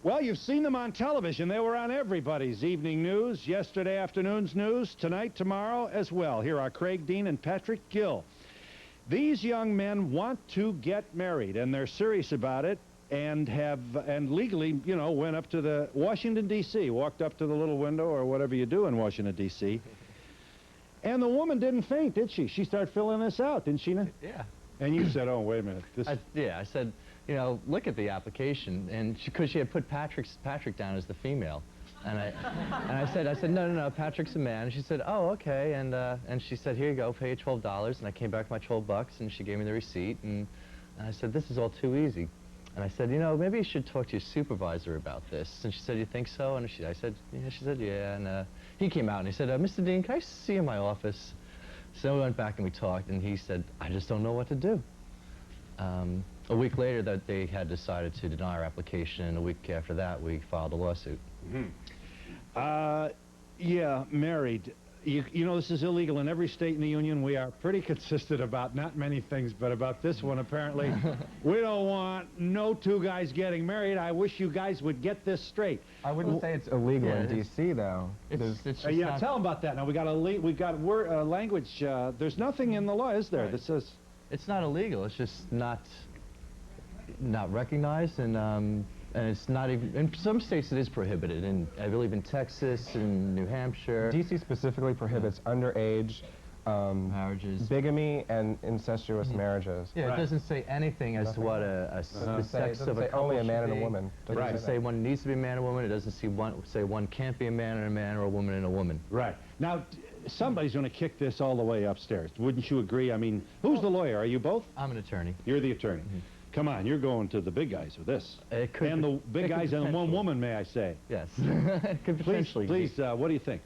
Well, you've seen them on television. They were on everybody's evening news, yesterday afternoon's news, tonight, tomorrow as well. Here are Craig, Dean, and Patrick Gill. These young men want to get married, and they're serious about it, and legally, you know, went up to the Washington, D.C., walked up to the little window or whatever you do in Washington, D.C., and the woman didn't faint, did she? She started filling this out, didn't she? Yeah. And you said, oh, wait a minute. I said, you know, look at the application, and because she had put Patrick down as the female, and I said, no, Patrick's a man. And she said, oh, okay, and she said, here you go, pay $12, and I came back with my $12, and she gave me the receipt, and I said, this is all too easy. And I said, you know, maybe you should talk to your supervisor about this. And she said, you think so? And I said, yeah. She said, yeah. And he came out and he said, Mr. Dean, can I see you in my office? So we went back and we talked, and he said, I just don't know what to do. A week later, that they had decided to deny our application, and a week after that, we filed a lawsuit. Mm-hmm. Yeah, married. You know, this is illegal in every state in the union. We are pretty consistent about not many things, but about this one, apparently. We don't want no two guys getting married. I wish you guys would get this straight. I wouldn't say it's illegal in D.C., though. Yeah, tell them about that. Now, we got language. There's nothing in the law, is there, that says... It's not illegal. It's just not recognized, and it's not even, in some states it is prohibited, and I believe in Texas and New Hampshire. D.C. specifically prohibits underage marriages, bigamy, and incestuous marriages. Yeah, right. It doesn't say anything as to what the sex of a couple only a man should and be. a woman. It doesn't say one needs to be a man and a woman. It doesn't say one can't be a man and a man, or a woman and a woman. Right. Now, somebody's going to kick this all the way upstairs. Wouldn't you agree? I mean, who's the lawyer? Are you both? I'm an attorney. You're the attorney. Mm-hmm. Come on, you're going to the big guys with this. It could, and the big guys and one woman, may I say. Yes. It could potentially. Please, what do you think?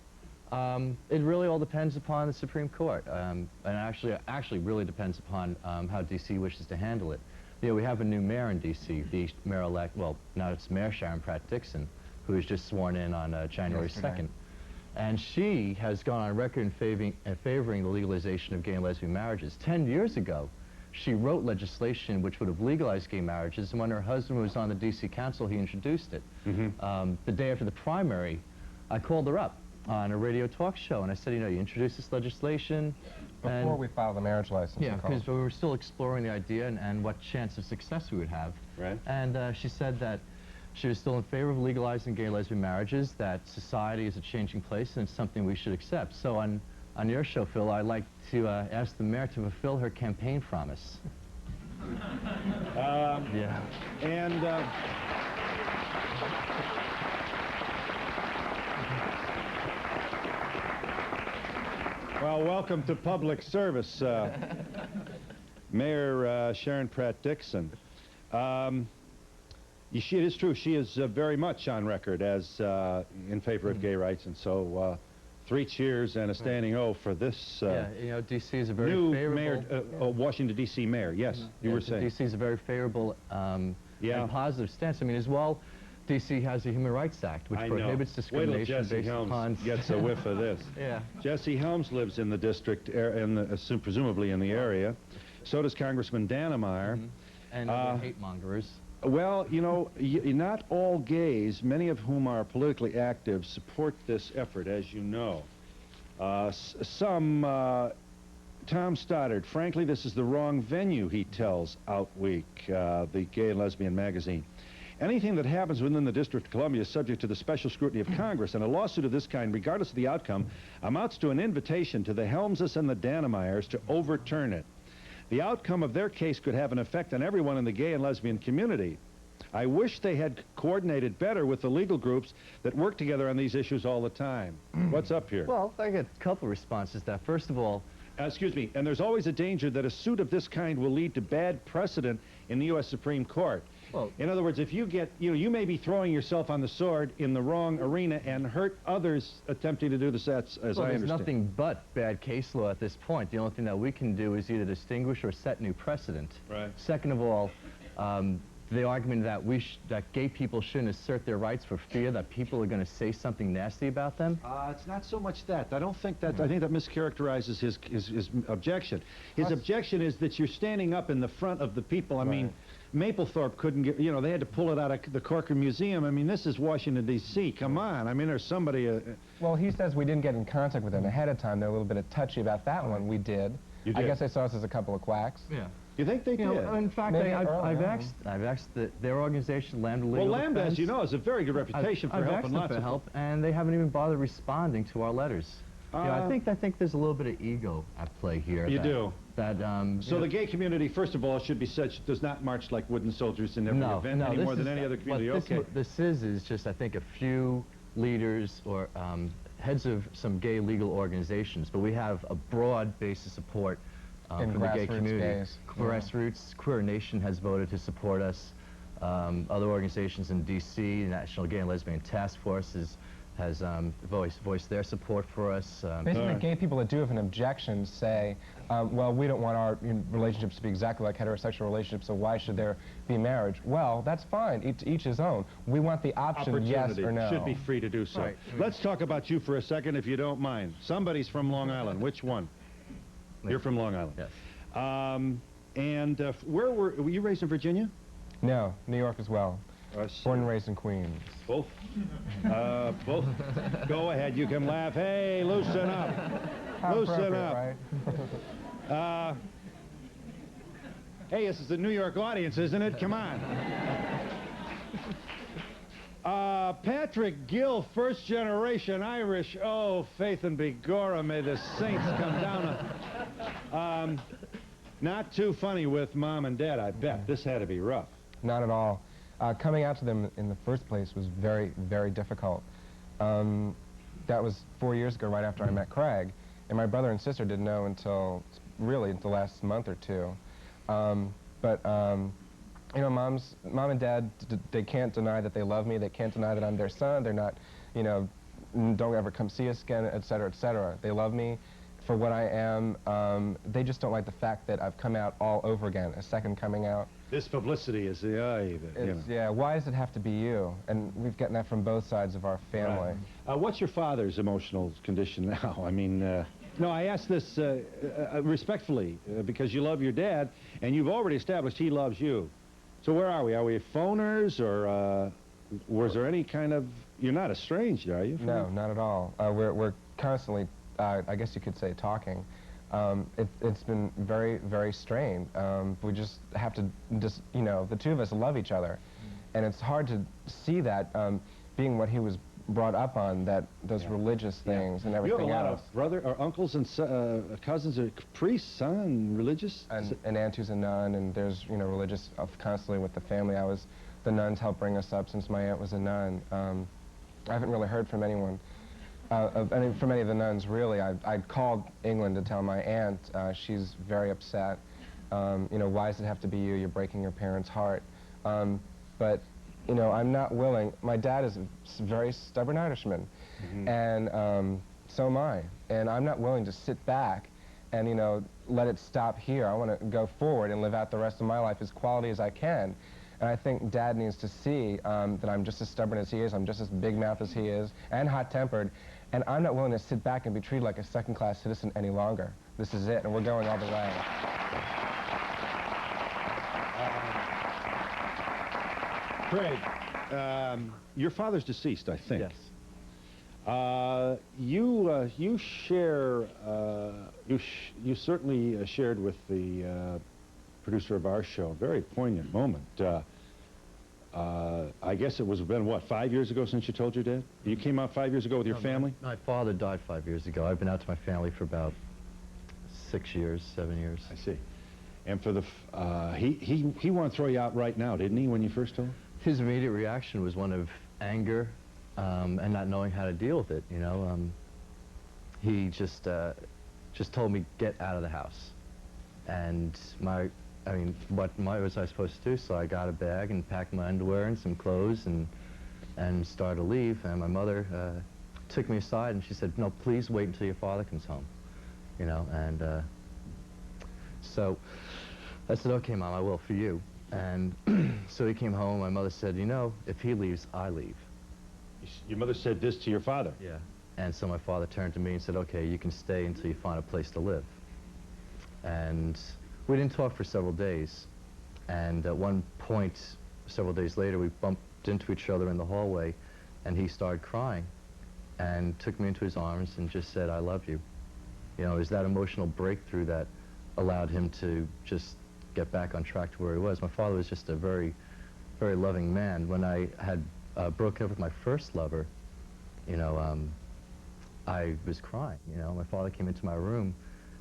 It really all depends upon the Supreme Court, and actually really depends upon how D.C. wishes to handle it. You know, we have a new mayor in D.C., the mayor-elect, well, now it's Mayor Sharon Pratt Dixon, who was just sworn in on January 2nd. And she has gone on record in favoring the legalization of gay and lesbian marriages. 10 years ago, she wrote legislation which would have legalized gay marriages, and when her husband was on the D.C. Council, he introduced it. Mm-hmm. The day after the primary, I called her up on a radio talk show, and I said, you know, you introduced this legislation. Before we filed the marriage license. Yeah, because we were still exploring the idea and what chance of success we would have. Right. And she said that she was still in favor of legalizing gay and lesbian marriages, that society is a changing place, and it's something we should accept. So on your show, Phil, I'd like to ask the mayor to fulfill her campaign promise. Yeah. And... well, welcome to public service, Mayor Sharon Pratt Dixon. It is true, she is very much on record as in favor of gay rights, and so 3 cheers and a standing O for this yeah, you know, D.C. is a very new favorable... mayor, Washington, D.C. mayor. Yes, you were saying. D.C. is a very favorable and positive stance. I mean, as well, D.C. has a Human Rights Act, which prohibits discrimination based upon... gets a whiff of this. Yeah. Jesse Helms lives in the district, presumably in the area. So does Congressman Donahue. And other hate mongers. Well, you know, not all gays, many of whom are politically active, support this effort, as you know. Tom Stoddard, frankly, this is the wrong venue, he tells Outweek, the gay and lesbian magazine. Anything that happens within the District of Columbia is subject to the special scrutiny of Congress, and a lawsuit of this kind, regardless of the outcome, amounts to an invitation to the Helmses and the Donahuyers to overturn it. The outcome of their case could have an effect on everyone in the gay and lesbian community. I wish they had coordinated better with the legal groups that work together on these issues all the time. What's up here? Well, I get a couple of responses to that. First of all... excuse me, and there's always a danger that a suit of this kind will lead to bad precedent in the U.S. Supreme Court. Well, in other words, if you get, you may be throwing yourself on the sword in the wrong arena and hurt others attempting to do the sets, as I understand. There's nothing but bad case law at this point. The only thing that we can do is either distinguish or set new precedent. Right. Second of all, the argument that that gay people shouldn't assert their rights for fear that people are going to say something nasty about them. It's not so much that. I don't think that. I think that mischaracterizes his objection. His objection is that you're standing up in the front of the people. I mean, Mapplethorpe couldn't get, you know, they had to pull it out of the Corcoran Museum. I mean, this is Washington, D.C. Come on. I mean, there's somebody... Well, he says we didn't get in contact with them ahead of time. They're a little bit touchy about that one. We did. You did? I guess they saw us as a couple of quacks. Yeah. You think they did? In fact, Maybe I've asked their organization, Lambda Legal Well, Lambda, Defense, as you know, has a very good reputation for I've helping asked them lots for of help, and they haven't even bothered responding to our letters. You know, I think there's a little bit of ego at play here. You do. That, so the gay community, first of all, should be said, does not march like wooden soldiers in every event any more than any other community. What this is just, I think, a few leaders or heads of some gay legal organizations, but we have a broad base of support from the gay community. Grassroots, Queer Nation has voted to support us. Other organizations in D.C., the National Gay and Lesbian Task Force has voiced their support for us. Basically, gay people that do have an objection say, well, we don't want our relationships to be exactly like heterosexual relationships, so why should there be marriage? Well, that's fine. Each his own. We want the option, yes or no. Should be free to do so. Right. Let's talk about you for a second, if you don't mind. Somebody's from Long Island. Which one? You're from Long Island. Yes. Where were you raised in Virginia? No, New York as well. Born and raised in Queens. Both? Both? Go ahead, you can laugh. Hey, loosen up. Loosen up. Right? Hey, this is the New York audience, isn't it? Come on. Patrick Gill, first generation Irish. Oh, faith and begorra, may the saints come down. Not too funny with mom and dad, I bet. This had to be rough. Not at all. Coming out to them in the first place was very, very difficult. That was 4 years ago, right after I met Craig, and my brother and sister didn't know until really the last month or two. You know, mom and dad, they can't deny that they love me. They can't deny that I'm their son. They're not, you know, don't ever come see us again, et cetera, et cetera. They love me for what I am. They just don't like the fact that I've come out all over again, a second coming out. This publicity is the yeah, why does it have to be you? And we've gotten that from both sides of our family. Right. What's your father's emotional condition now? I mean, no, I ask this respectfully because you love your dad, and you've already established he loves you. So where are we? Are we phoners, or was there any kind of... You're not estranged, are you? No, not at all. We're constantly, I guess you could say, talking. It's been very, very strained. We just have to, you know, the two of us love each other. And it's hard to see that, being what he was brought up on, that those religious things and everything else. You have a lot of brother or uncles and cousins or priests, and religious? And an aunt who's a nun, and there's, you know, religious constantly with the family. The nuns helped bring us up since my aunt was a nun. I haven't really heard from anyone. From any of the nuns, really. I called England to tell my aunt. She's very upset. You know, why does it have to be you? You're breaking your parents' heart. But, you know, I'm not willing. My dad is a very stubborn Irishman, and so am I. And I'm not willing to sit back and, you know, let it stop here. I want to go forward and live out the rest of my life as quality as I can. And I think Dad needs to see that I'm just as stubborn as he is, I'm just as big-mouthed as he is, and hot-tempered, and I'm not willing to sit back and be treated like a second-class citizen any longer. This is it, and we're going all the way. Craig, your father's deceased, I think. Yes. You share, you certainly shared with the producer of our show, a very poignant moment. I guess it was been, what, 5 years ago since you told your dad? You came out 5 year with your family? My father died 5 years ago. I've been out to my family for about 6 years, 7 years. I see. And for the, he wanted to throw you out right now, didn't he, when you first told him? His immediate reaction was one of anger and not knowing how to deal with it, you know. He just told me, get out of the house. And I mean, what was I supposed to do? So I got a bag and packed my underwear and some clothes and started to leave. And my mother took me aside and she said, no, please wait until your father comes home, you know. And so I said, okay, Mom, I will, for you. And so he came home. My mother said, you know, if he leaves, I leave. Your mother said this to your father? Yeah. And so my father turned to me and said, okay, you can stay until you find a place to live. And we didn't talk for several days. And at one point, several days later, we bumped into each other in the hallway, and he started crying and took me into his arms and just said, "I love you." You know, it was that emotional breakthrough that allowed him to just get back on track to where he was. My father was just a very, very loving man. When I had broken up with my first lover, you know, I was crying. You know, my father came into my room,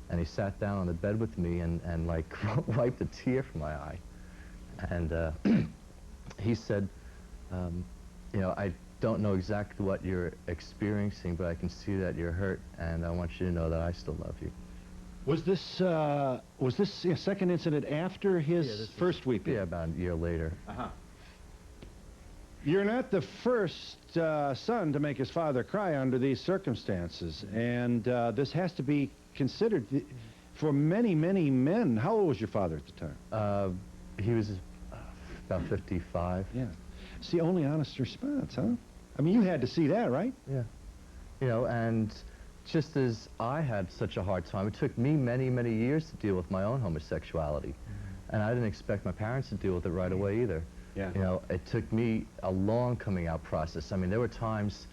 and he sat down on the bed with me and like wiped a tear from my eye. And he said, you know, "I don't know exactly what you're experiencing, but I can see that you're hurt, and I want you to know that I still love you." Was this a second incident after his first weeping? Yeah, about a year later. You're not the first son to make his father cry under these circumstances, and this has to be considered for many, many men. How old was your father at the time? He was about 55. Yeah. It's the only honest response, huh? I mean, you had to see that, right? Yeah. You know, and just as I had such a hard time, it took me many, many years to deal with my own homosexuality. And I didn't expect my parents to deal with it right away either. Yeah. You know, it took me a long coming out process. I mean, there were times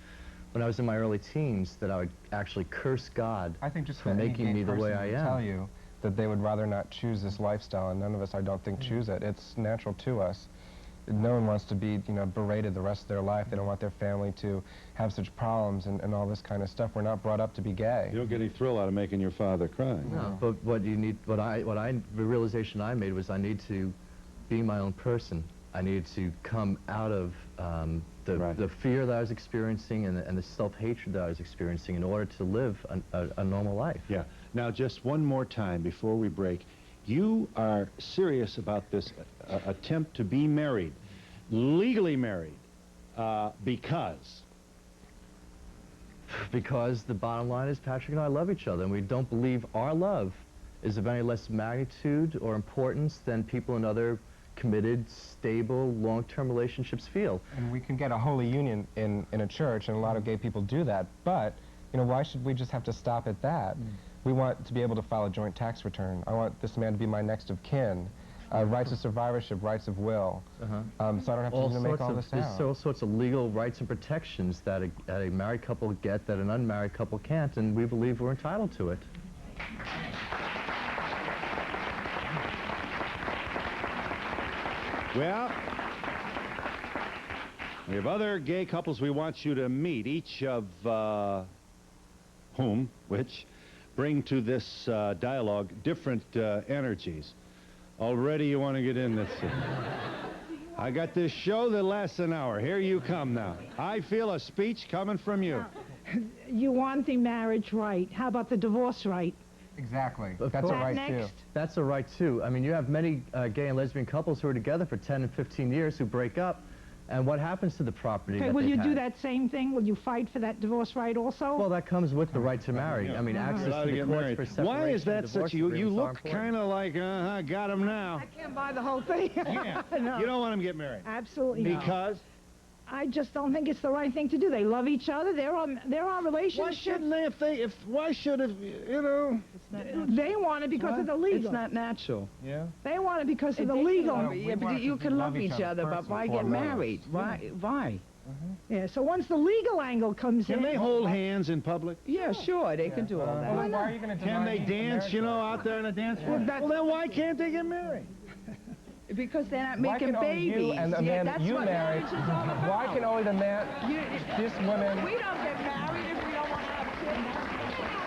when I was in my early teens that I would actually curse God I think just for making me the way I am. Tell you that they would rather not choose this lifestyle, and none of us, I don't think, choose it. It's natural to us. No one wants to be, you know, berated the rest of their life. They don't want their family to have such problems and all this kind of stuff. We're not brought up to be gay. You don't get any thrill out of making your father cry. No, but the realization I made was I need to be my own person. I needed to come out of the fear that I was experiencing and the self-hatred that I was experiencing in order to live a normal life. Yeah. Now, just one more time before we break. You are serious about this attempt to be married, legally married, because? Because the bottom line is Patrick and I love each other, and we don't believe our love is of any less magnitude or importance than people in other committed, stable, long-term relationships feel. And we can get a holy union in a church, and a lot of gay people do that, but, you know, why should we just have to stop at that? We want to be able to file a joint tax return. I want this man to be my next of kin. Rights of survivorship, rights of will. So I don't have to make all this out. There's all sorts of legal rights and protections that a married couple get that an unmarried couple can't, and we believe we're entitled to it. Well, we have other gay couples we want you to meet, each of which bring to this dialogue different energies. Already you want to get in this. I got this show that lasts an hour. Here you come now. I feel a speech coming from you. You want the marriage right. How about the divorce right? Exactly. Of That's a course. right, too. That's a right, too. I mean, you have many gay and lesbian couples who are together for 10 and 15 years who break up. And what happens to the property Okay, that will they you do had? that same thing? Will you fight for that divorce right also? Well, that comes with the right to marry. Yeah. I mean, access to the courts for separation. Why is that such? You divorce look agreements are kind of like, got him now. I can't buy the whole thing. Yeah. No. You don't want him to get married. Absolutely not. Because? I just don't think it's the right thing to do. They love each other. They're on relationship. Why shouldn't they? Why should it? You know? They want it because of the legal. It's not natural. Yeah? They want it because of the They legal. can love- Yeah, but you can love each other, but first why and get foremost. married? Why? Yeah. So once the legal angle comes Can in, they hold hands in public? Yeah, sure, they can do all Well, that. then why are you going to Can they dance, you know, out there in a dance floor? Well, then why can't they get married? Because they're not Why making can only babies. you and the man that that's you what married, marriage is all about. why can only the man, this woman, We don't get married if we don't want to have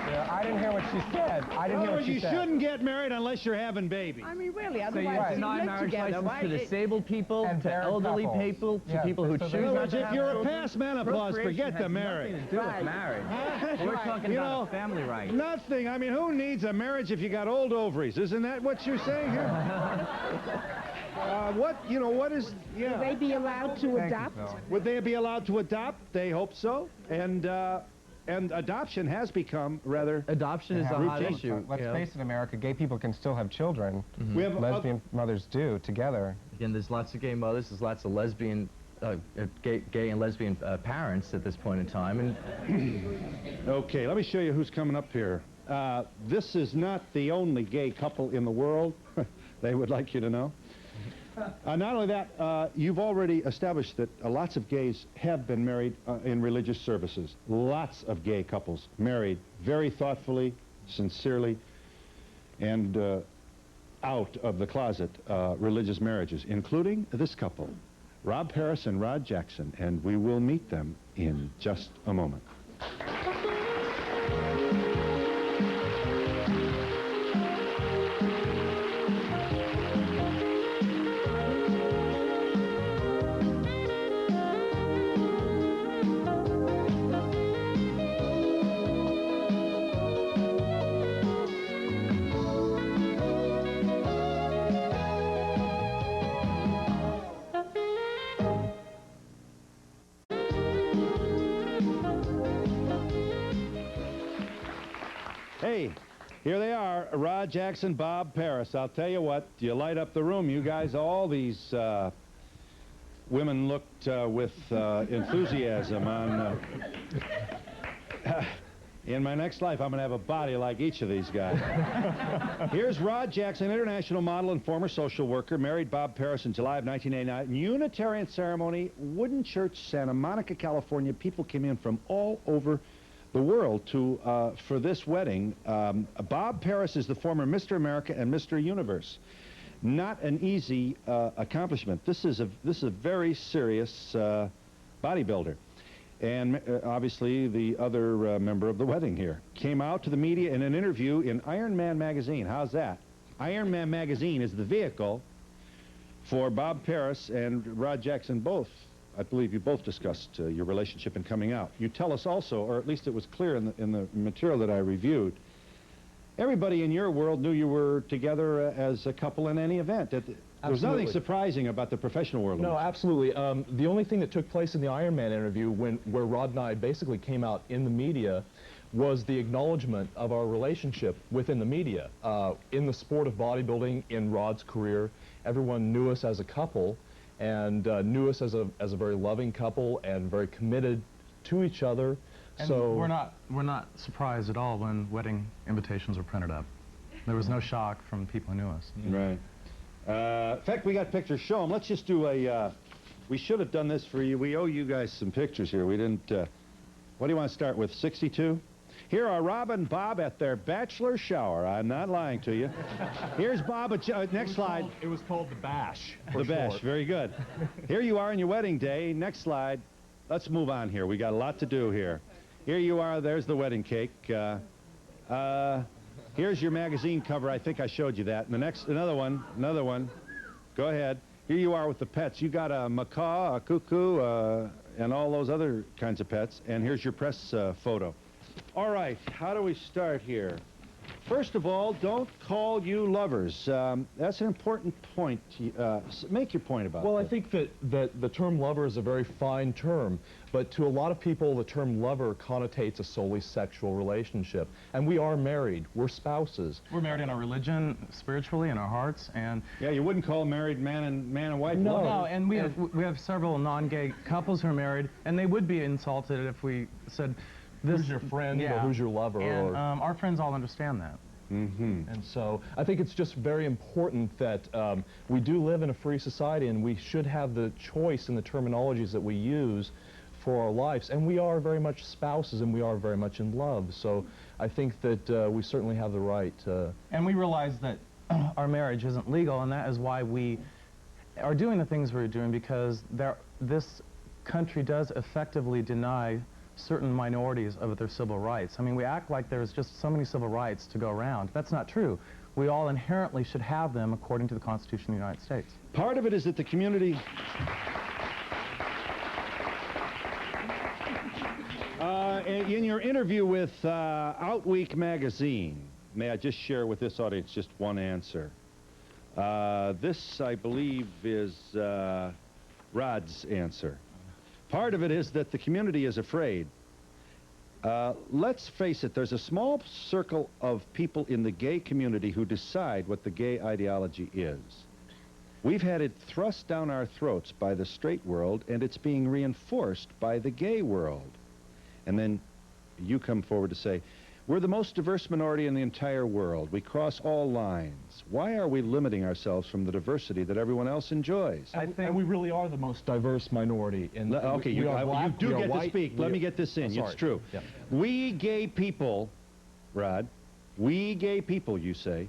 yeah, I didn't hear what she said. I didn't hear what she You said. shouldn't get married unless you're having babies. kids. I mean, really, So otherwise you Right. deny live marriage together, license right? to disabled people, And to married elderly couples. people, to Yeah, people who so choose they- In other not words, to if have you're children. past menopause, forget the marriage. Nothing to do with marriage. We're talking You about know, a family right. Nothing. I mean, who needs a marriage if you got old ovaries? Isn't that what you're saying here? What is, will they be allowed to Thank you, adopt? Phil. Would they be allowed to adopt? They hope so. And adoption has become rather... Adoption is a hot routine. issue. Let's you know. face it, America, gay people can still have children. We have Lesbian mothers do, together. Again, there's lots of gay mothers, there's lots of lesbian, gay and lesbian parents at this point in time, and Okay, let me show you who's coming up here. This is not the only gay couple in the world. They would like you to know. Not only that, you've already established that lots of gays have been married in religious services. Lots of gay couples married very thoughtfully, sincerely, and out of the closet religious marriages, including this couple, Rob Paris and Rod Jackson, and we will meet them in just a moment. Hey, here they are, Rod Jackson, Bob Paris. I'll tell you what, you light up the room. You guys, all these women looked with enthusiasm on... in my next life, I'm going to have a body like each of these guys. Here's Rod Jackson, international model and former social worker, married Bob Paris in July of 1989. Unitarian ceremony, Wooden Church, Santa Monica, California. People came in from all over the world for this wedding. Bob Paris is the former Mr. America and Mr. Universe. Not an easy accomplishment. This is a very serious bodybuilder. And obviously the other member of the wedding here came out to the media in an interview in Iron Man magazine. How's that? Iron Man magazine is the vehicle for Bob Paris and Rod Jackson both. I believe you both discussed your relationship in coming out. You tell us also, or at least it was clear in the material that I reviewed, everybody in your world knew you were together as a couple in any event. There was nothing surprising about the professional world. No, absolutely. The only thing that took place in the Iron Man interview where Rod and I basically came out in the media was the acknowledgement of our relationship within the media. In the sport of bodybuilding, in Rod's career, everyone knew us as a couple and knew us as a very loving couple and very committed to each other. And so we're not surprised at all when wedding invitations were printed up. There was no shock from people who knew us. Right. In fact, we got pictures. Show them. Let's just do a... we should have done this for you. We owe you guys some pictures here. We didn't... what do you want to start with? 62? Here are Rob and Bob at their bachelor shower. I'm not lying to you. Here's Bob. Next slide. It was called the Bash. The Bash. Very good. Here you are on your wedding day. Next slide. Let's move on here. We got a lot to do here. Here you are. There's the wedding cake. Here's your magazine cover. I think I showed you that. And the next, another one. Go ahead. Here you are with the pets. You got a macaw, a cuckoo, and all those other kinds of pets. And here's your press photo. All right, how do we start here? First of all, don't call you lovers. That's an important point. Make your point about Well, that. I think that the term lover is a very fine term, but to a lot of people, the term lover connotates a solely sexual relationship. And we are married. We're spouses. We're married in our religion, spiritually, in our hearts, and... Yeah, you wouldn't call married man and wife No. lover. No, and we have several non-gay couples who are married, and they would be insulted if we said... Who's your friend or who's your lover? And our friends all understand that. Mm-hmm. And so I think it's just very important that we do live in a free society and we should have the choice in the terminologies that we use for our lives. And we are very much spouses and we are very much in love. So I think that we certainly have the right to... And we realize that our marriage isn't legal, and that is why we are doing the things we're doing, because this country does effectively deny certain minorities of their civil rights. I mean, we act like there's just so many civil rights to go around. That's not true. We all inherently should have them according to the Constitution of the United States. Part of it is that the community... in your interview with Outweek magazine, may I just share with this audience just one answer? This, I believe, is Rod's answer. Part of it is that the community is afraid. Let's face it, there's a small circle of people in the gay community who decide what the gay ideology is. We've had it thrust down our throats by the straight world, and it's being reinforced by the gay world. And then you come forward to say, We're the most diverse minority in the entire world. We cross all lines. Why are we limiting ourselves from the diversity that everyone else enjoys? And we really are the most diverse minority. Okay, you do get to speak. Let me get this in. It's true. Yeah. We gay people, Rod, we gay people, you say,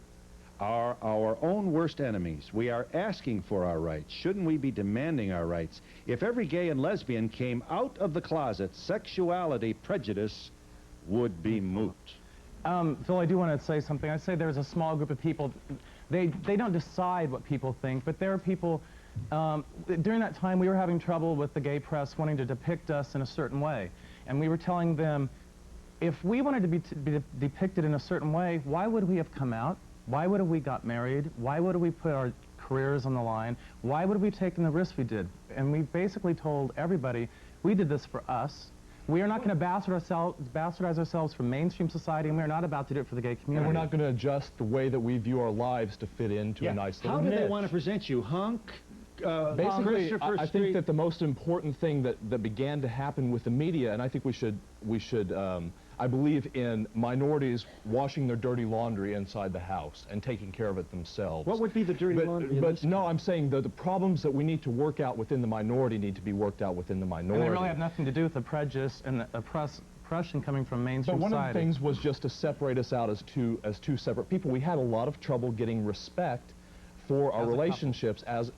are our own worst enemies. We are asking for our rights. Shouldn't we be demanding our rights? If every gay and lesbian came out of the closet, sexuality prejudice would be moot. Phil, I do want to say something. I say there's a small group of people. They don't decide what people think, but there are people. During that time, we were having trouble with the gay press wanting to depict us in a certain way, and we were telling them, if we wanted to be depicted in a certain way, why would we have come out? Why would have we got married? Why would have we put our careers on the line? Why would we have taken the risks we did? And we basically told everybody, we did this for us. We are not going to bastardize ourselves from mainstream society, and we are not about to do it for the gay community. And we're not going to adjust the way that we view our lives to fit into a nice little How do they niche. want to present you? Hunk? Basically, I think that the most important thing that began to happen with the media, and I think we should I believe in minorities washing their dirty laundry inside the house and taking care of it themselves. What would be the dirty laundry? But no, I'm saying that the problems that we need to work out within the minority need to be worked out within the minority. And they really have nothing to do with the prejudice and the oppression coming from mainstream society. But one of the things was just to separate us out as two separate people. We had a lot of trouble getting respect for our relationships as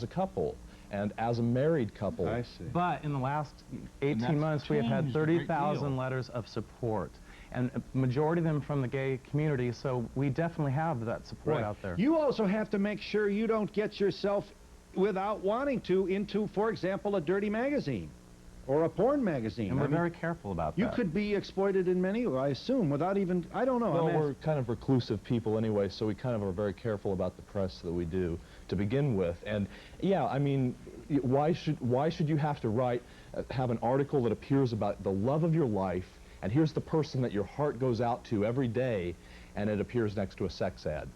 a couple. And as a married couple. I see. But in the last 18 months, we have had 30,000 letters of support, and a majority of them from the gay community, so we definitely have that support out there. You also have to make sure you don't get yourself, without wanting to, into, for example, a dirty magazine or a porn magazine. And we're very careful about that. You could be exploited in many, I assume, without even, I don't know. Well, we're kind of reclusive people anyway, so we kind of are very careful about the press that we do to begin with. And yeah, I mean, why should you have to have an article that appears about the love of your life, and here's the person that your heart goes out to every day, and it appears next to a sex ad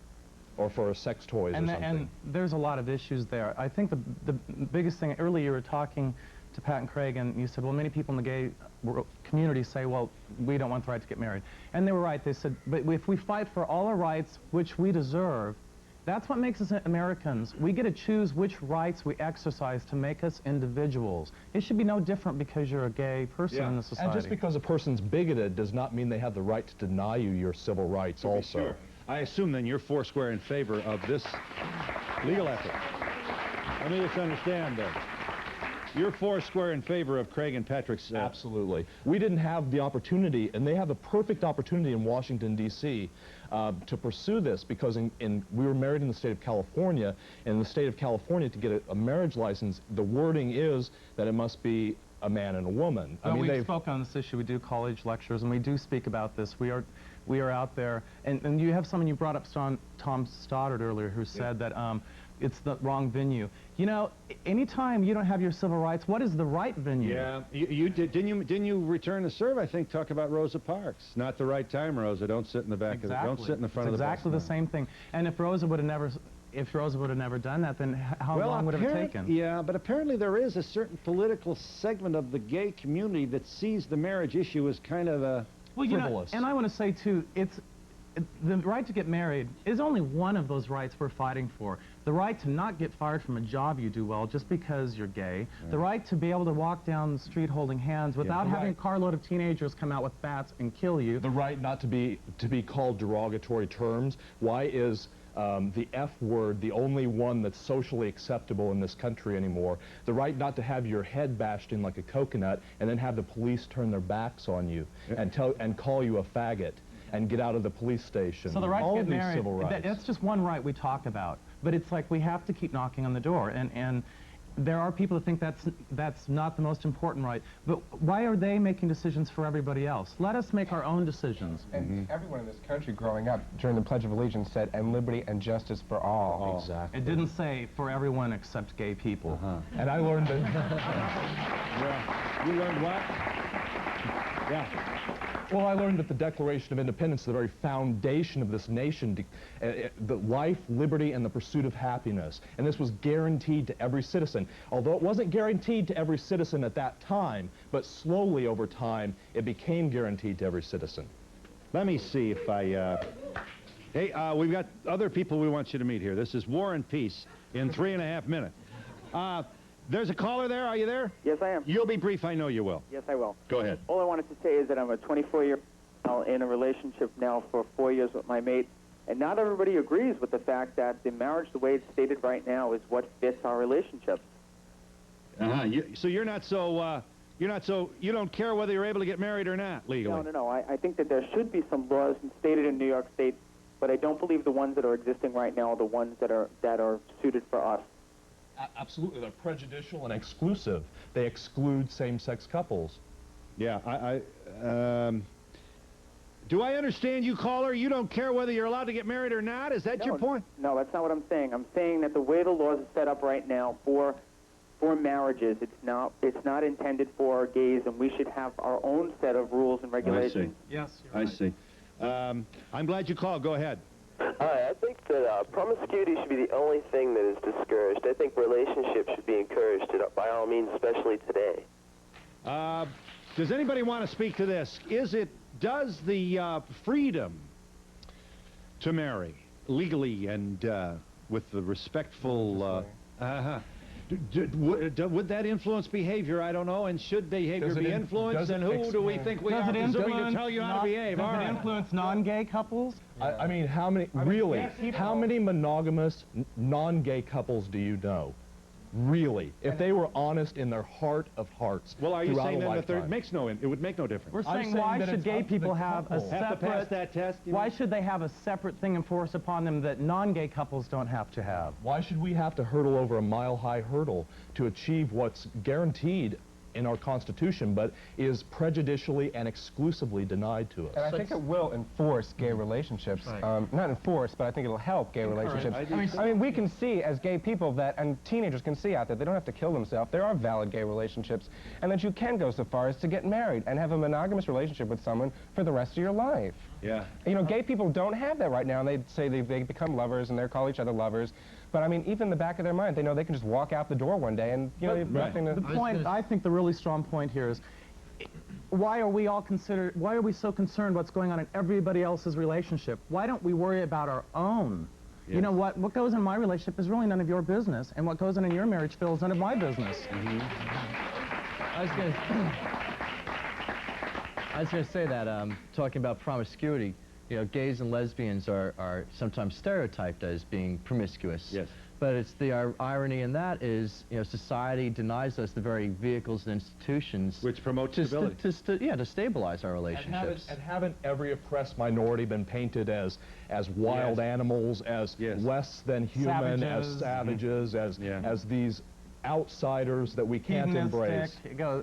or for a sex toys or something. And there's a lot of issues there. I think the biggest thing, earlier you were talking to Pat and Craig, and you said, well, many people in the gay community say, well, we don't want the right to get married. And they were right. They said, but if we fight for all our rights, which we deserve, that's what makes us Americans. We get to choose which rights we exercise to make us individuals. It should be no different because you're a gay person in the society. And just because a person's bigoted does not mean they have the right to deny you your civil rights also. Sure. I assume then you're foursquare in favor of this legal effort. Let me just understand that. You're foursquare in favor of Craig and Patrick's... Absolutely. We didn't have the opportunity, and they have the perfect opportunity in Washington, D.C. To pursue this, because we were married in the state of California, and in the state of California, to get a marriage license, the wording is that it must be a man and a woman. Well, we spoke on this issue. We do college lectures, and we do speak about this. We are out there, and you have someone, you brought up Tom Stoddard earlier, who said that it's the wrong venue. You know, anytime you don't have your civil rights, what is the right venue? Yeah, you didn't you return to serve? I think talk about Rosa Parks. Not the right time, Rosa. Don't sit in the back of the, don't sit in the front of the bus. Exactly the same thing. And if Rosa would have never done that, then how long would it have taken? Yeah, but apparently there is a certain political segment of the gay community that sees the marriage issue as kind of a frivolous. And I want to say too, the right to get married is only one of those rights we're fighting for. The right to not get fired from a job you do well just because you're gay. Yeah. The right to be able to walk down the street holding hands without having a carload of teenagers come out with bats and kill you. The right not to be called derogatory terms. Why is the F word the only one that's socially acceptable in this country anymore? The right not to have your head bashed in like a coconut and then have the police turn their backs on you and call you a faggot and get out of the police station. So the right to get married, civil rights. That's just one right we talk about. But it's like we have to keep knocking on the door. And there are people that think that's not the most important right. But why are they making decisions for everybody else? Let us make our own decisions. And everyone in this country growing up during the Pledge of Allegiance said, and liberty and justice for all. Exactly. It didn't say for everyone except gay people. And I learned that... Yeah. You learned what? Yeah. Well, I learned that the Declaration of Independence, the very foundation of this nation, the life, liberty, and the pursuit of happiness. And this was guaranteed to every citizen. Although it wasn't guaranteed to every citizen at that time, but slowly over time, it became guaranteed to every citizen. Let me see if I... Hey, we've got other people we want you to meet here. This is War and Peace in 3.5 minutes. There's a caller there. Are you there? Yes, I am. You'll be brief. I know you will. Yes, I will. Go ahead. All I wanted to say is that I'm a 24-year-old in a relationship now for 4 years with my mate, and not everybody agrees with the fact that the marriage, the way it's stated right now, is what fits our relationship. So you're not so... you don't care whether you're able to get married or not legally? No. I think that there should be some laws stated in New York State, but I don't believe the ones that are existing right now are the ones that are suited for us. Absolutely, they're prejudicial and exclusive. They exclude same-sex couples. Yeah, do I understand you, caller? You don't care whether you're allowed to get married or not? Is that your point? No, that's not what I'm saying. I'm saying that the way the laws are set up right now for marriages, it's not intended for gays, and we should have our own set of rules and regulations. Yes, I see. I'm glad you called. Go ahead. Hi, I think that promiscuity should be the only thing that is discouraged. I think relationships should be encouraged by all means, especially today. Does anybody want to speak to this? Does the freedom to marry legally and with the respectful... would that influence behavior? I don't know. And should behavior be influenced? And who do we think we are presuming to tell you how to behave? Does it influence non-gay couples? I mean, how many monogamous non-gay couples do you know? Really, if they were honest in their heart of hearts. Well, are you saying then that it would make no difference? We're saying why should gay people have a separate... Have to pass that test? Why should they have a separate thing enforced upon them that non-gay couples don't have to have? Why should we have to hurdle over a mile-high hurdle to achieve what's guaranteed in our Constitution, but is prejudicially and exclusively denied to us? And I think it will enforce gay relationships. Right. Not enforce, but I think it'll help gay relationships. I mean, we can see as gay people that, and teenagers can see out there, they don't have to kill themselves. There are valid gay relationships, and that you can go so far as to get married and have a monogamous relationship with someone for the rest of your life. Yeah. You know, gay people don't have that right now, and they say they become lovers, and they call each other lovers. But I mean, even in the back of their mind, they know they can just walk out the door one day, and you know, they have nothing to... The point, I think the really strong point here is, why are we so concerned what's going on in everybody else's relationship? Why don't we worry about our own? Yes. You know, what goes in my relationship is really none of your business, and what goes on in your marriage, Phil, is none of my business. I was going to say that, talking about promiscuity, you know, gays and lesbians are sometimes stereotyped as being promiscuous. Yes. But it's the irony in that is, you know, society denies us the very vehicles and institutions which promote stability. To stabilize our relationships. And haven't every oppressed minority been painted as wild animals, as less than human, as savages, as these outsiders that we can't embrace?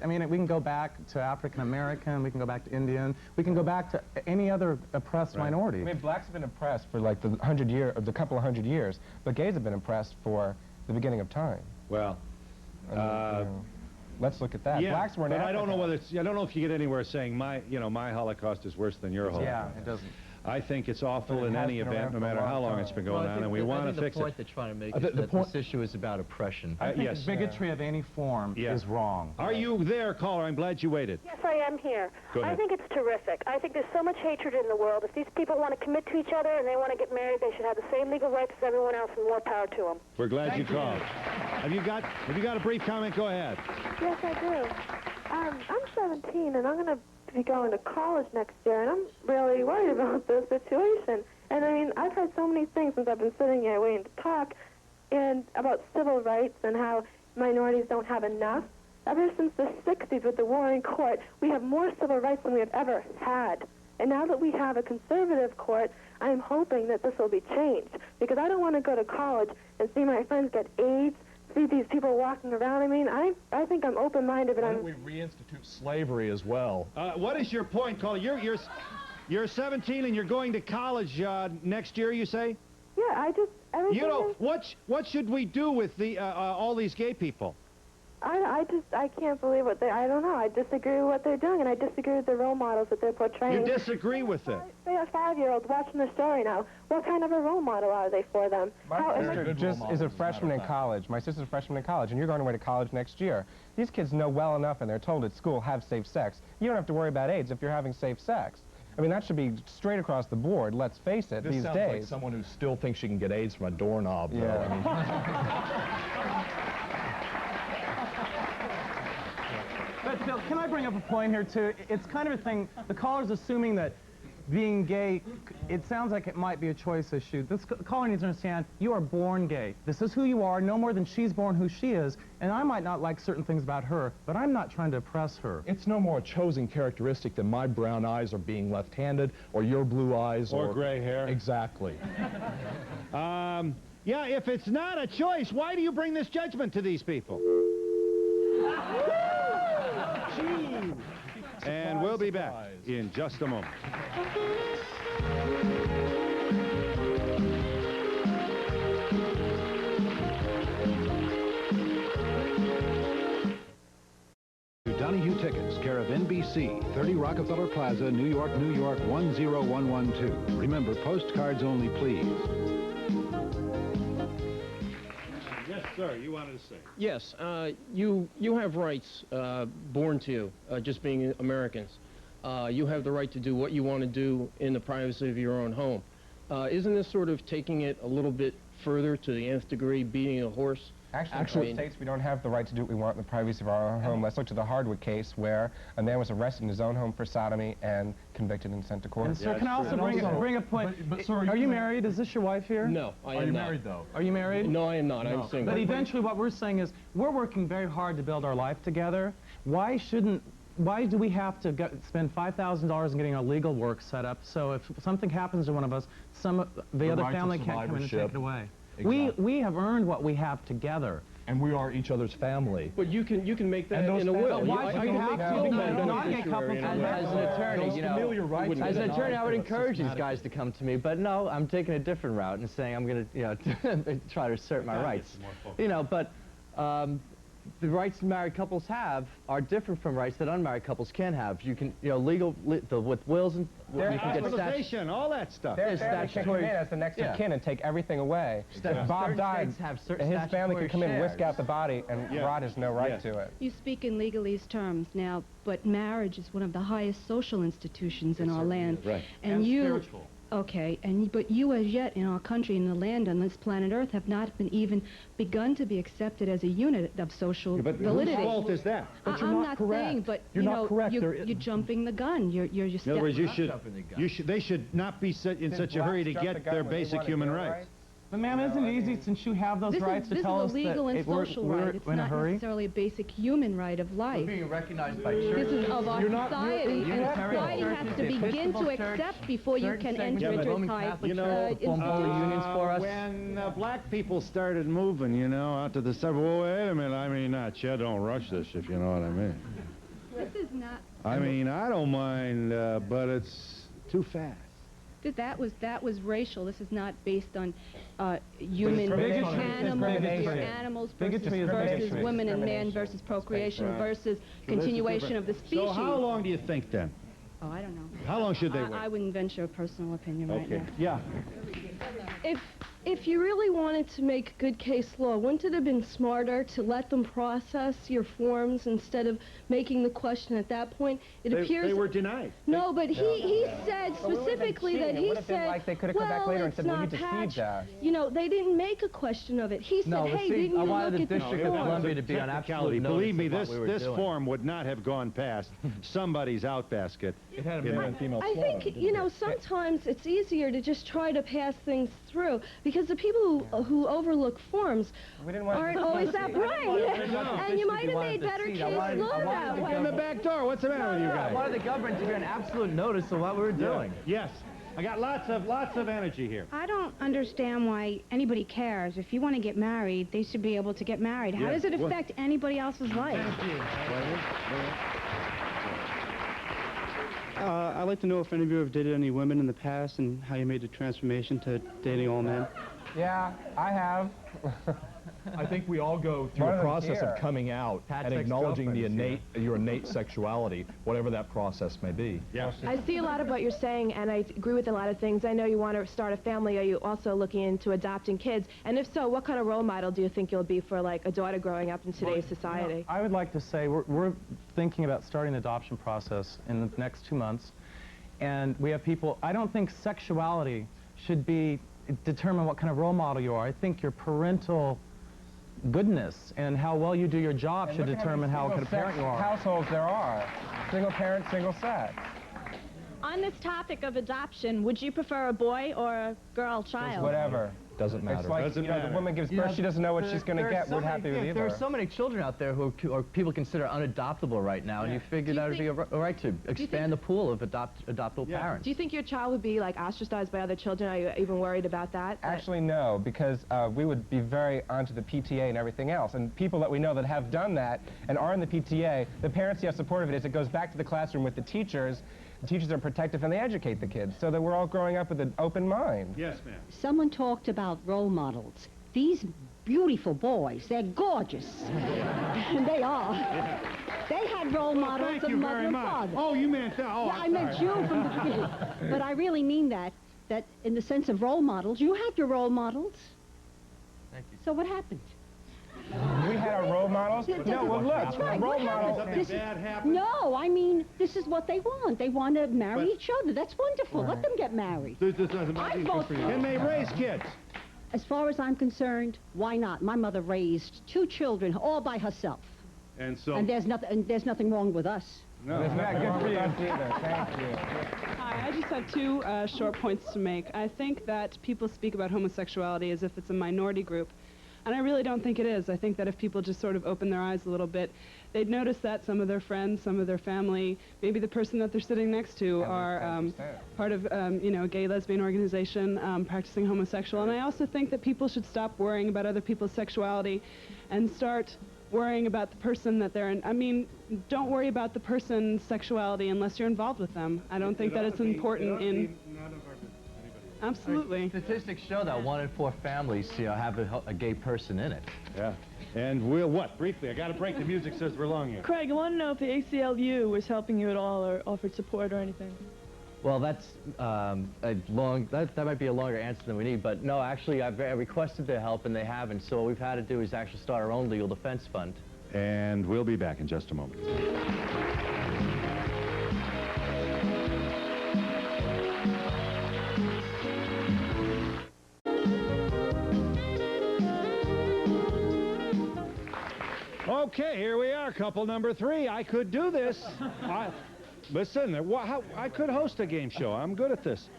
I mean, we can go back to African American, we can go back to Indian, we can go back to any other oppressed minority. I mean, blacks have been oppressed for like the couple of hundred years, but gays have been oppressed for the beginning of time. Well, you know, let's look at that. Yeah, blacks were in but Africa. I don't know whether I don't know if you get anywhere saying my Holocaust is worse than your Holocaust. Yeah, it doesn't. I think it's awful in any event, no matter how long it's been going on, and we want to fix it. The point they're trying to make is that this issue is about oppression. I think bigotry of any form is wrong. Are you there, caller? I'm glad you waited. Yes, I am here. Go ahead. I think it's terrific. I think there's so much hatred in the world. If these people want to commit to each other and they want to get married, they should have the same legal rights as everyone else, and more power to them. We're glad you called. Have you got a brief comment? Go ahead. Yes, I do. I'm 17, and I'm going to be going to college next year, and I'm really worried about this situation. And I mean, I've heard so many things since I've been sitting here waiting to talk, and about civil rights and how minorities don't have enough. Ever since the 60s with the Warren Court, we have more civil rights than we have ever had. And now that we have a conservative court, I'm hoping that this will be changed, because I don't want to go to college and see my friends get AIDS, see these people walking around. I mean, I think I'm open-minded, but Why don't we reinstitute slavery as well? What is your point, caller? You're 17 and you're going to college next year, you say? Yeah, You know, what should we do with the all these gay people? I can't believe I don't know. I disagree with what they're doing, and I disagree with the role models that they're portraying. You disagree with it? They are 5-year-olds watching the story now. What kind of a role model are they for them? My sister just is a freshman in college. My sister's a freshman in college, and you're going away to college next year. These kids know well enough, and they're told at school, have safe sex. You don't have to worry about AIDS if you're having safe sex. I mean, that should be straight across the board, let's face it, This these sounds days. like someone who still thinks she can get AIDS from a doorknob, though. Yeah. I mean, But Bill, can I bring up a point here too? It's kind of a thing, the caller's assuming that being gay, it sounds like it might be a choice issue. This caller needs to understand, you are born gay. This is who you are, no more than she's born who she is, and I might not like certain things about her, but I'm not trying to oppress her. it's no more a chosen characteristic than my brown eyes are being left-handed, or your blue eyes, Or gray hair. Exactly. Yeah, if it's not a choice, why do you bring this judgment to these people? And we'll be back in just a moment. Donahue Tickets, care of NBC, 30 Rockefeller Plaza, New York, New York, 10112. Remember, postcards only, please. Yes, sir, you wanted to say. Yes, you have rights born to you, just being Americans. You have the right to do what you want to do in the privacy of your own home. Isn't this sort of taking it a little bit further to the nth degree, beating a horse? Actually, in the States, we don't have the right to do what we want in the privacy of our own home. Let's look to the Hardwood case, where a man was arrested in his own home for sodomy and convicted and sent to court. And sir, can I also bring a point? But sir, are you married? Is this your wife here? No, I am not. Are you married, though? Are you married? No, I am not. I'm single. But eventually what we're saying is, we're working very hard to build our life together. Why do we have to spend $5,000 in getting our legal work set up, so if something happens to one of us, the other right to family can't come in and take survivorship. it away? Exactly. We have earned what we have together. And we are each other's family. But you can make that And in a will. why do we have to? Become Non-gay couples beneficiary in a will. As an attorney, you know, Familiar rights as an are attorney, I would denied encourage these systematically. guys to come to me, but no, I'm taking a different route and saying I'm going to, you know, try to assert my rights. You know, but the rights married couples have are different from rights that unmarried couples can have. You can, you know, with wills and you can get Hospitalization, all that stuff. Their There's family can come in statutory- as the next yeah. of kin and take everything away. If Bob Certain died, states have certain his family statutory can come in, whisk shares. out the body, and Rod has no right to it. You speak in legalese terms now, but marriage is one of the highest social institutions in our land. Right. And you, spiritual. okay, but you as yet in our country, in the land on this planet Earth, have not been even begun to be accepted as a unit of social But validity. whose fault is that? But you're I'm not not correct. saying, but You're you not know, correct. you're jumping the gun. You're In other words, they should not be in such a hurry to blacks jump the get gun their when they basic want human their rights. But ma'am, isn't it easy since you have those rights to tell us this is a legal that and social we're right. It's in a not hurry? necessarily a basic human right of life. being recognized by This churches. is of our society, and Unitarian society has churches, to the begin to Episcopal Church, accept before you certain can segments enter of the into Roman type Catholic You know, Church form unions for us. When black people started moving, you know, out to the suburbs, well, wait a minute, I mean, don't rush this, if you know what I mean. This is not. I mean, I don't mind, but it's too fast. That was racial. This is not based on human Bigotry. animals, Discrimination. animals Bigotry is versus bigotry. women and men versus procreation versus continuation of the species. So how long do you think then? Oh, I don't know. How long should they wait? I wouldn't venture a personal opinion right now. Yeah. If you really wanted to make good case law, wouldn't it have been smarter to let them process your forms instead of making the question at that point? It appears They were denied. No, but he said Well, we would've been specifically cheating. that It he would have been said, like they could have come back later and said, well, you it's not deceived patched. us. You know, they didn't make a question of it. He said, No, but hey, see, didn't I you wanted look the at the District of form? Columbia to be on absolute notice Believe me, of what we were this doing. form would not have gone past somebody's outbasket. It had a male and female I swallow, think, you know, sometimes it's easier to just try to pass things through because the people who overlook forms We didn't want aren't always that bright. And you might have made better case law that way. In the back door, what's the matter with you I guys? wanted the government to be on absolute notice of what we were doing. Yes. I got lots of energy here. I don't understand why anybody cares. If you want to get married, they should be able to get married. How Yeah. does it affect anybody else's life? I'd like to know if any of you have dated any women in the past and how you made the transformation to dating all men. Yeah, I have. I think we all go through One a of them process here. of coming out Pat's and acknowledging the ex-girlfriend is your innate sexuality, whatever that process may be. Yeah. I see a lot of what you're saying, and I agree with a lot of things. I know you want to start a family. Are you also looking into adopting kids? And if so, what kind of role model do you think you'll be for, like, a daughter growing up in today's society? I would like to say we're thinking about starting the adoption process in the next 2 months. And we have people, I don't think sexuality should determine what kind of role model you are. I think your parental goodness and how well you do your job should determine how good a parent you are. Households there are. Single parent, single sex. On this topic of adoption, would you prefer a boy or a girl child? Whatever. Doesn't matter. It's like, the woman gives birth, she doesn't know what she's going to get. We're happy with either. There are so many children out there who people consider unadoptable right now, and you figured that would be a right to expand the pool of adoptable parents. Do you think your child would be like ostracized by other children? Are you even worried about that? Actually, no, because we would be very onto the PTA and everything else. And people that we know that have done that and are in the PTA, the parents see how supportive it is. It goes back to the classroom with the teachers. The teachers are protective and they educate the kids so that we're all growing up with an open mind. Yes, ma'am. Someone talked about role models. These beautiful boys, they're gorgeous. And they are. Yeah. They had role models of mother and father. Oh, you meant that. Oh, I meant you from the beginning. But I really mean that in the sense of role models, you had your role models. Thank you. So what happened? We had our role models? No, well, look, right. role models... Something bad happened? No, I mean, this is what they want. They want to marry each other. That's wonderful. Let them get married. I vote for you. Can they raise kids? As far as I'm concerned, why not? My mother raised 2 children all by herself. And so... And there's nothing wrong with us. No, it's not good for you either. Thank you. Hi, I just have 2 short points to make. I think that people speak about homosexuality as if it's a minority group. And I really don't think it is. I think that if people just sort of open their eyes a little bit, they'd notice that some of their friends, some of their family, maybe the person that they're sitting next to are part of, you know, a gay lesbian organization practicing homosexual. And I also think that people should stop worrying about other people's sexuality and start worrying about the person that they're in. I mean, don't worry about the person's sexuality unless you're involved with them. I don't think that it's important in... Absolutely. Statistics show that 1 in 4 families, have a gay person in it. Yeah. And we'll what? Briefly, I got to break. The music says we're long here. Craig, I want to know if the ACLU was helping you at all or offered support or anything. Well, that's that might be a longer answer than we need, but no, actually, I requested their help and they haven't. So what we've had to do is actually start our own legal defense fund. And we'll be back in just a moment. Okay, here we are, couple number 3. I could do this. Listen, I could host a game show. I'm good at this.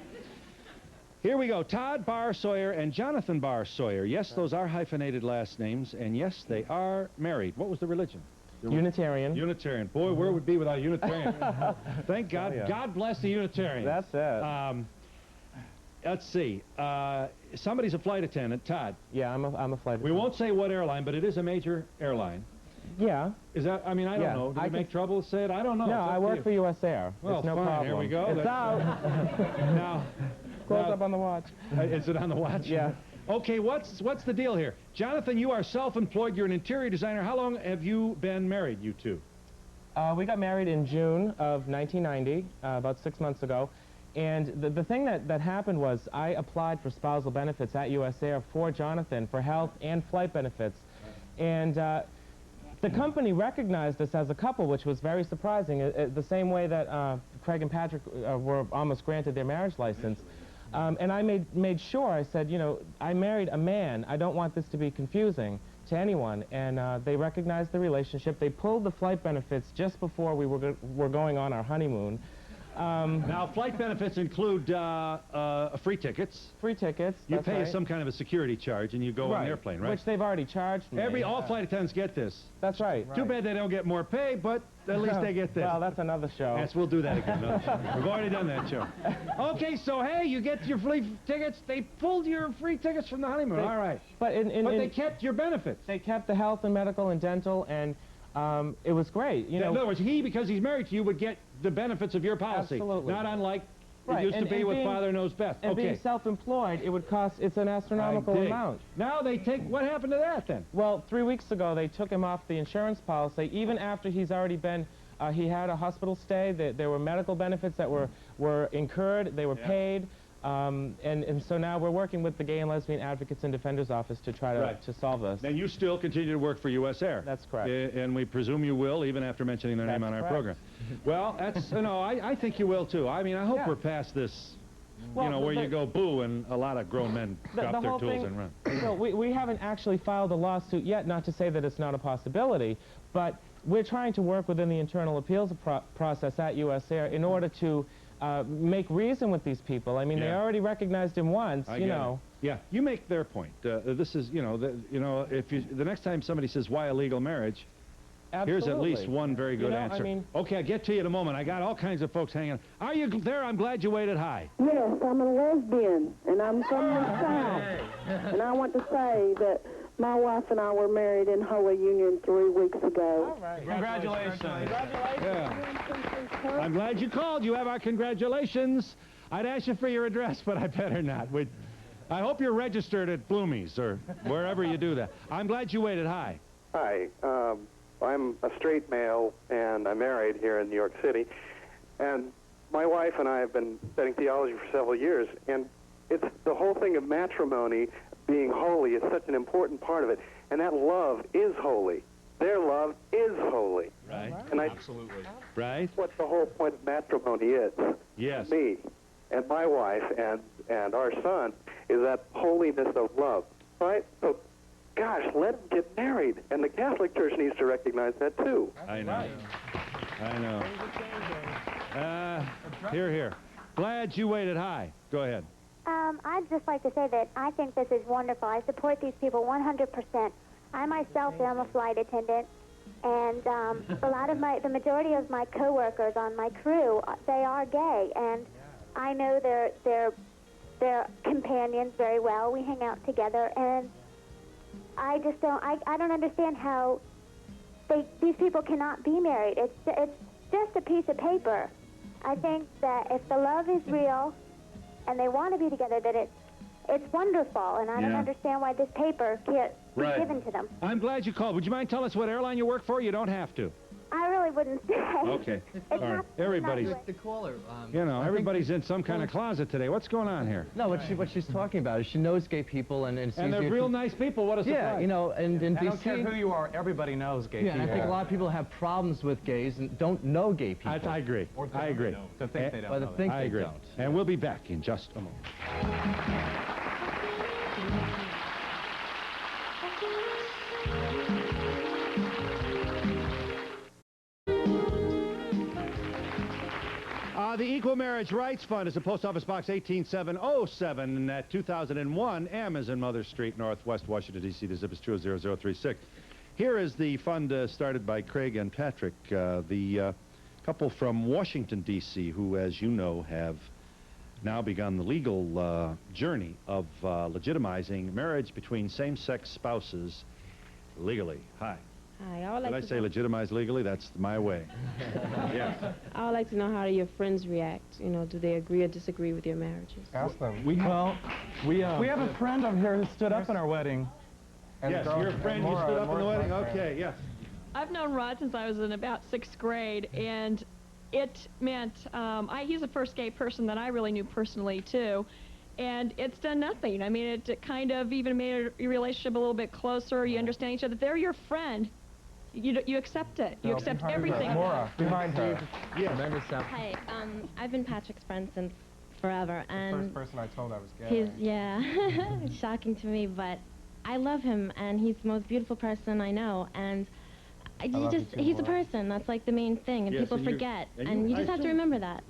Here we go. Todd Barr Sawyer and Jonathan Barr Sawyer. Yes, those are hyphenated last names, and yes, they are married. What was the religion? Unitarian. Unitarian. Boy, where would we be without a Unitarian? Thank God. Yeah. God bless the Unitarian. That's it. Let's see. Somebody's a flight attendant. Todd. Yeah, I'm a flight attendant. We won't say what airline, but it is a major airline. Yeah. Is that, I mean, I don't know. Did it make trouble to say it? I don't know. No, I work for U.S. Air. Well, it's no fine. problem. Here we go. It's out. Now. Close up on the watch. Is it on the watch? Yeah. Okay, what's the deal here? Jonathan, you are self-employed. You're an interior designer. How long have you been married, you two? We got married in June of 1990, about 6 months ago. And the thing that happened was I applied for spousal benefits at U.S. Air for Jonathan for health and flight benefits. And the company recognized us as a couple, which was very surprising, the same way that Craig and Patrick were almost granted their marriage license. And I made sure, I said, you know, I married a man. I don't want this to be confusing to anyone. And they recognized the relationship. They pulled the flight benefits just before we were going on our honeymoon. Now, flight benefits include free tickets. Free tickets. You that's pay right. some kind of a security charge, and you go on an airplane, right? Which they've already charged me. All flight attendants get this. That's right. Too bad they don't get more pay, but at least they get this. Well, that's another show. Yes, we'll do that again. We've already done that show. Okay, so hey, you get your free tickets. They pulled your free tickets from the honeymoon. All right. But they kept your benefits. They kept the health and medical and dental, and it was great. You know, in other words, because he's married to you, would get the benefits of your policy. Absolutely. Not unlike right. it used to be with Father Knows Best. And being self-employed, it would cost, it's an astronomical amount. Now they take, what happened to that then? Well, 3 weeks ago, they took him off the insurance policy, even after he's already been, he had a hospital stay. There were medical benefits that were incurred, they were paid. And so now we're working with the Gay and Lesbian Advocates and Defenders Office to try to solve this. And you still continue to work for US Air. That's correct. And we presume you will, even after mentioning their name on our program. Well, that's, no, I think you will too. I mean, I hope we're past this, you know, where you go boo and a lot of grown men drop their tools and run. So we haven't actually filed a lawsuit yet, not to say that it's not a possibility, but we're trying to work within the internal appeals process at US Air in order to make reason with these people. I mean, they already recognized him once, you know. Yeah, you make their point. This is, you know, if you, the next time somebody says, why a legal marriage, here's at least one very good answer. I mean, okay, I'll get to you in a moment. I got all kinds of folks hanging on. Are you there? I'm glad you waited high. Yes, I'm a lesbian, and I'm from the South. And I want to say that my wife and I were married in Holy Union 3 weeks ago. All right. Congratulations. Yeah. I'm glad you called. You have our congratulations. I'd ask you for your address, but I better not. I hope you're registered at Bloomie's or wherever you do that. I'm glad you waited high. Hi. I'm a straight male, and I'm married here in New York City. And my wife and I have been studying theology for several years, and it's the whole thing of matrimony being holy is such an important part of it, and that love is holy. Their love is holy. Right. And Absolutely. Right. That's what the whole point of matrimony is. Yes. Me and my wife and our son is that holiness of love. Right? So, gosh, let them get married. And the Catholic Church needs to recognize that, too. I know. I know. Here. Glad you waited high. Go ahead. I'd just like to say that I think this is wonderful. I support these people 100%. I myself am a flight attendant, and the majority of my coworkers on my crew, they are gay, and I know their companions very well. We hang out together, and I just don't. I don't understand how these people cannot be married. It's just a piece of paper. I think that if the love is real and they want to be together, that it's wonderful, and I don't understand why this paper can't be given to them. I'm glad you called. Would you mind telling us what airline you work for? You don't have to. I really wouldn't say. Okay. All right. Everybody's, the caller. you know, everybody's in some kind of closet today. What's going on here? No, what she's talking about is she knows gay people and sees they're real nice people. What a surprise. Yeah, you know, and in I don't care who you are. Everybody knows gay people. Yeah, and I think a lot of people have problems with gays and don't know gay people. I agree. I agree. To think they don't know that. I agree. And we'll be back in just a moment. The Equal Marriage Rights Fund is in Post Office Box 18707 at 2001 M as in Mother Street, Northwest Washington, D.C. The zip is 20036. Here is the fund started by Craig and Patrick, the couple from Washington, D.C., who, as you know, have now begun the legal journey of legitimizing marriage between same-sex spouses legally. Hi. Hi, I would like Did I to say legitimize legally? That's my way. Yes. I would like to know how do your friends react? You know, do they agree or disagree with your marriages? Ask them. We have a friend over here who stood up in our wedding. Yes, your friend who stood up in the wedding. Okay, yes. I've known Rod since I was in about 6th grade, and it meant he's the first gay person that I really knew personally too, and it's done nothing. I mean, it kind of even made your relationship a little bit closer. You understand each other. They're your friend. You accept it. You accept everything. Maura, behind her. Yes. Hi, I've been Patrick's friend since forever, and the first person I told I was gay. It's shocking to me, but I love him, and he's the most beautiful person I know, and he's a person. That's like the main thing, and people forget, and you just have to remember that.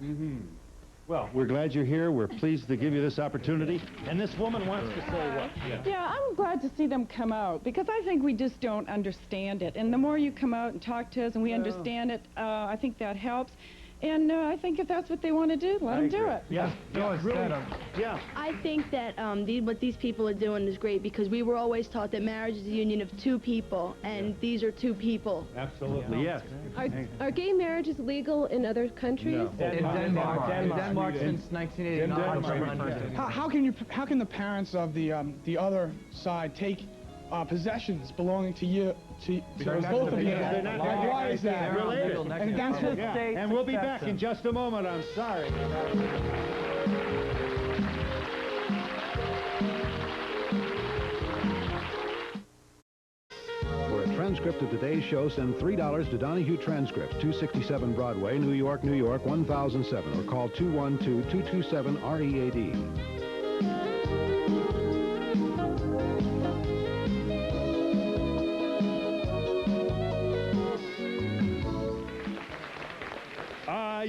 Well, we're glad you're here. We're pleased to give you this opportunity. And this woman wants to say what? Yeah, I'm glad to see them come out, because I think we just don't understand it. And the more you come out and talk to us and we understand it, I think that helps. And I think if that's what they want to do, let them do it. Yeah, really. Yeah. I think that what these people are doing is great, because we were always taught that marriage is a union of two people, and these are two people. Absolutely, yes. Are gay marriages legal in other countries? No. In Denmark since 1989. How can the parents of the other side take possessions belonging to you, to both of you? Why is that? And that's what, and we'll be back in just a moment. I'm sorry. transcript of today's show, send $3 to Donahue Transcript, 267 Broadway, New York, New York, 1007, or call 212-227-READ.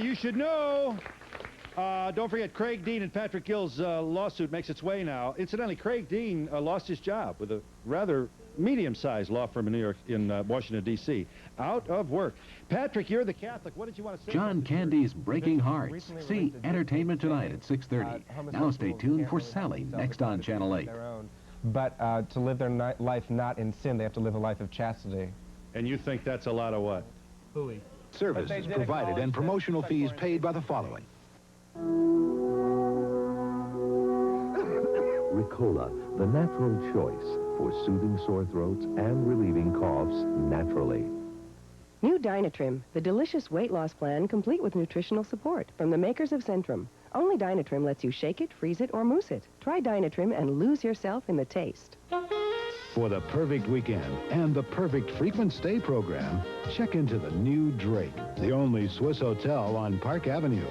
You should know. Don't forget, Craig Dean and Patrick Gill's lawsuit makes its way now. Incidentally, Craig Dean lost his job with a rather medium-sized law firm in New York, in Washington, D.C. Out of work. Patrick, you're the Catholic. What did you want to say? John Candy's Breaking Hearts. See Entertainment Tonight at 6:30. Now stay tuned for Sally, next on Channel 8. But to live their life not in sin, they have to live a life of chastity. And you think that's a lot of what? Hooey. Services provided and promotional fees paid by the following. Ricola, the natural choice for soothing sore throats and relieving coughs naturally. New Dynatrim, the delicious weight loss plan complete with nutritional support from the makers of Centrum. Only Dynatrim lets you shake it, freeze it, or mousse it. Try Dynatrim and lose yourself in the taste. For the perfect weekend and the perfect frequent stay program, check into the new Drake, the only Swiss hotel on Park Avenue.